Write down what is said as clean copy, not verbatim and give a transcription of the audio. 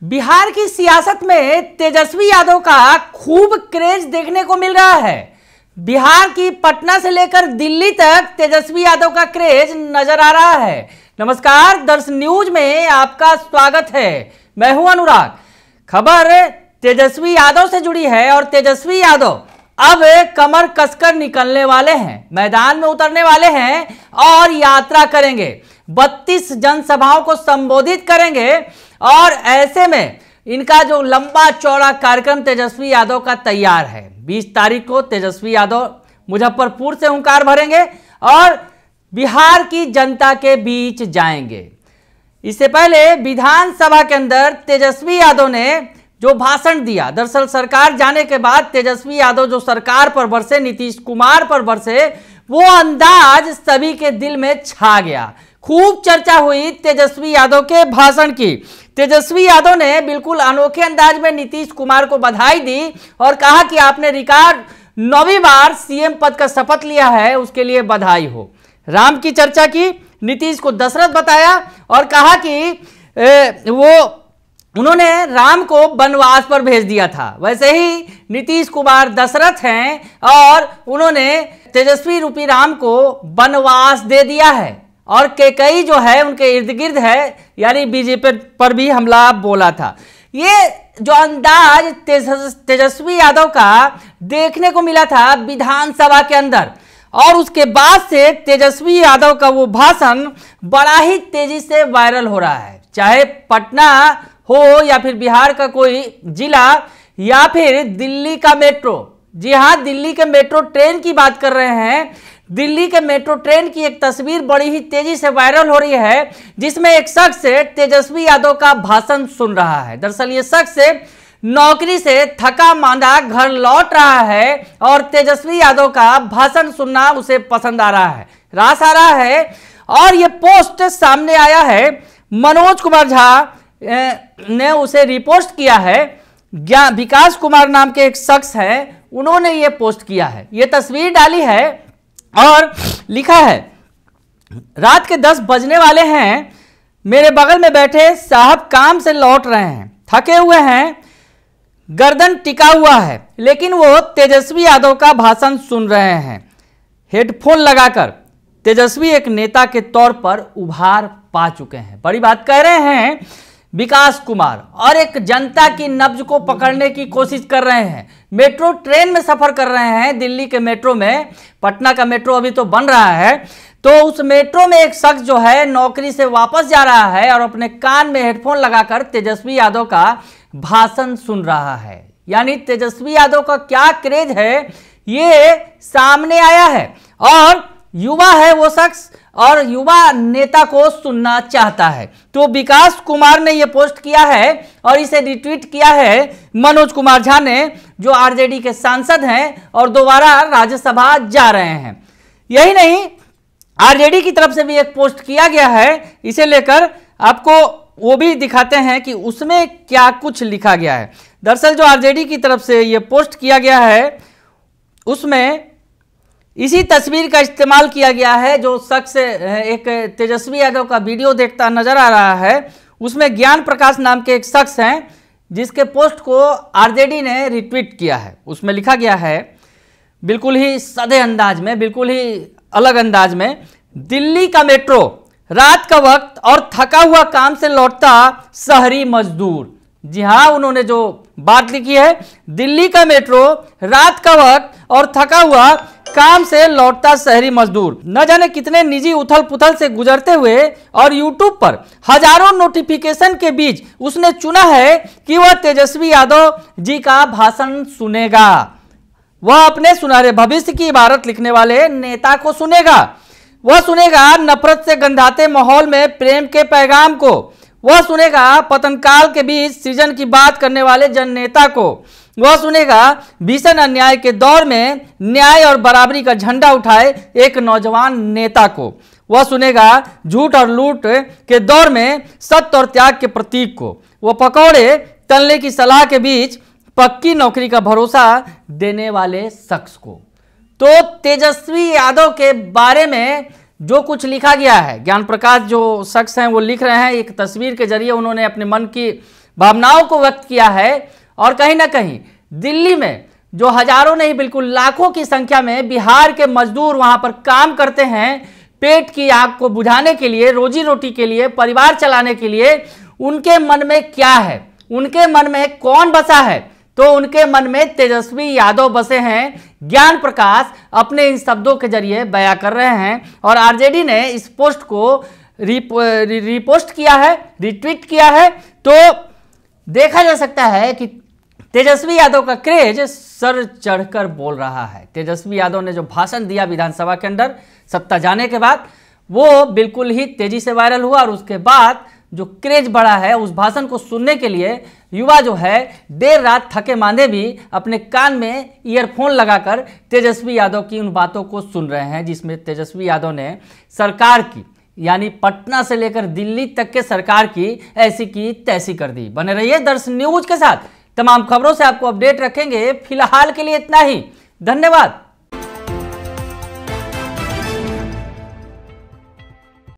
बिहार की सियासत में तेजस्वी यादव का खूब क्रेज देखने को मिल रहा है। बिहार की पटना से लेकर दिल्ली तक तेजस्वी यादव का क्रेज नजर आ रहा है। नमस्कार, दर्श न्यूज में आपका स्वागत है। मैं हूं अनुराग। खबर तेजस्वी यादव से जुड़ी है और तेजस्वी यादव अब कमर कसकर निकलने वाले हैं, मैदान में उतरने वाले हैं और यात्रा करेंगे। 32 जनसभाओं को संबोधित करेंगे और ऐसे में इनका जो लंबा चौड़ा कार्यक्रम तेजस्वी यादव का तैयार है। 20 तारीख को तेजस्वी यादव मुजफ्फरपुर से हुंकार भरेंगे और बिहार की जनता के बीच जाएंगे। इससे पहले विधानसभा के अंदर तेजस्वी यादव ने जो भाषण दिया, दरअसल सरकार जाने के बाद तेजस्वी यादव जो सरकार पर बरसे, नीतीश कुमार पर बरसे, वो अंदाज सभी के दिल में छा गया। खूब चर्चा हुई तेजस्वी यादव के भाषण की। तेजस्वी यादव ने बिल्कुल अनोखे अंदाज में नीतीश कुमार को बधाई दी और कहा कि आपने रिकॉर्ड 9वीं बार सीएम पद का शपथ लिया है, उसके लिए बधाई हो। राम की चर्चा की, नीतीश को दशरथ बताया और कहा कि उन्होंने राम को वनवास पर भेज दिया था। वैसे ही नीतीश कुमार दशरथ हैं और उन्होंने तेजस्वी रूपी राम को वनवास दे दिया है और कैकेयी जो है उनके इर्द गिर्द है, यानी बीजेपी पर भी हमला बोला था। ये जो अंदाज तेजस्वी यादव का देखने को मिला था विधानसभा के अंदर, और उसके बाद से तेजस्वी यादव का वो भाषण बड़ा ही तेजी से वायरल हो रहा है। चाहे पटना हो या फिर बिहार का कोई जिला या फिर दिल्ली का मेट्रो। जी हाँ, दिल्ली के मेट्रो ट्रेन की बात कर रहे हैं। दिल्ली के मेट्रो ट्रेन की एक तस्वीर बड़ी ही तेजी से वायरल हो रही है, जिसमें एक शख्स तेजस्वी यादव का भाषण सुन रहा है। दरअसल ये शख्स नौकरी से थका मांदा घर लौट रहा है और तेजस्वी यादव का भाषण सुनना उसे पसंद आ रहा है, रास आ रहा है। और ये पोस्ट सामने आया है, मनोज कुमार झा ने उसे रिपोस्ट किया है। विकास कुमार नाम के एक शख्स हैं, उन्होंने ये पोस्ट किया है, ये तस्वीर डाली है और लिखा है, रात के 10 बजने वाले हैं, मेरे बगल में बैठे साहब काम से लौट रहे हैं, थके हुए हैं, गर्दन टिका हुआ है, लेकिन वो तेजस्वी यादव का भाषण सुन रहे हैं हेडफोन लगाकर। तेजस्वी एक नेता के तौर पर उभार पा चुके हैं, बड़ी बात कह रहे हैं विकास कुमार, और एक जनता की नब्ज को पकड़ने की कोशिश कर रहे हैं। मेट्रो ट्रेन में सफर कर रहे हैं, दिल्ली के मेट्रो में। पटना का मेट्रो अभी तो बन रहा है, तो उस मेट्रो में एक शख्स जो है नौकरी से वापस जा रहा है और अपने कान में हेडफोन लगाकर तेजस्वी यादव का भाषण सुन रहा है। यानी तेजस्वी यादव का क्या क्रेज है ये सामने आया है, और युवा है वो शख्स और युवा नेता को सुनना चाहता है। तो विकास कुमार ने यह पोस्ट किया है और इसे रिट्वीट किया है मनोज कुमार झा ने, जो आरजेडी के सांसद हैं और दोबारा राज्यसभा जा रहे हैं। यही नहीं, आरजेडी की तरफ से भी एक पोस्ट किया गया है, इसे लेकर आपको वो भी दिखाते हैं कि उसमें क्या कुछ लिखा गया है। दरअसल जो आरजेडी की तरफ से यह पोस्ट किया गया है उसमें इसी तस्वीर का इस्तेमाल किया गया है। जो शख्स एक तेजस्वी यादव का वीडियो देखता नजर आ रहा है, उसमें ज्ञान प्रकाश नाम के एक शख्स हैं, जिसके पोस्ट को आरजेडी ने रिट्वीट किया है। उसमें लिखा गया है बिल्कुल ही सादे अंदाज में, बिल्कुल ही अलग अंदाज में, दिल्ली का मेट्रो, रात का वक्त और थका हुआ काम से लौटता शहरी मजदूर। जी हाँ, उन्होंने जो बात लिखी है, दिल्ली का मेट्रो, रात का वक्त और थका हुआ काम से लौटता शहरी मजदूर। न जाने कितने निजी उथल पुथल से गुजरते हुए और यूट्यूब पर हजारों नोटिफिकेशन के बीच उसने चुना है कि वह तेजस्वी यादव जी का भाषण सुनेगा। वह अपने सुनहरे भविष्य की इबारत लिखने वाले नेता को सुनेगा। वह सुनेगा नफरत से गंधाते माहौल में प्रेम के पैगाम को। वह सुनेगा पतनकाल के बीच सृजन की बात करने वाले जन नेता को। वह सुनेगा भीषण अन्याय के दौर में न्याय और बराबरी का झंडा उठाए एक नौजवान नेता को। वह सुनेगा झूठ और लूट के दौर में सत्य और त्याग के प्रतीक को। वह पकौड़े तलने की सलाह के बीच पक्की नौकरी का भरोसा देने वाले शख्स को। तो तेजस्वी यादव के बारे में जो कुछ लिखा गया है, ज्ञान प्रकाश जो शख्स हैं वो लिख रहे हैं, एक तस्वीर के जरिए उन्होंने अपने मन की भावनाओं को व्यक्त किया है और कहीं ना कहीं दिल्ली में जो हजारों नहीं बिल्कुल लाखों की संख्या में बिहार के मजदूर वहां पर काम करते हैं, पेट की आग को बुझाने के लिए, रोजी रोटी के लिए, परिवार चलाने के लिए, उनके मन में क्या है, उनके मन में कौन बसा है? तो उनके मन में तेजस्वी यादव बसे हैं। ज्ञान प्रकाश अपने इन शब्दों के जरिए बयां कर रहे हैं और आरजेडी ने इस पोस्ट को रिपोस्ट किया है, रिट्वीट किया है। तो देखा जा सकता है कि तेजस्वी यादव का क्रेज सर चढ़कर बोल रहा है। तेजस्वी यादव ने जो भाषण दिया विधानसभा के अंदर सत्ता जाने के बाद, वो बिल्कुल ही तेजी से वायरल हुआ और उसके बाद जो क्रेज बढ़ा है, उस भाषण को सुनने के लिए युवा जो है देर रात थके मांदे भी अपने कान में ईयरफोन लगाकर तेजस्वी यादव की उन बातों को सुन रहे हैं, जिसमें तेजस्वी यादव ने सरकार की, यानी पटना से लेकर दिल्ली तक के सरकार की ऐसी की तैसी कर दी। बने रहिए दर्शन न्यूज के साथ, तमाम खबरों से आपको अपडेट रखेंगे। फिलहाल के लिए इतना ही, धन्यवाद।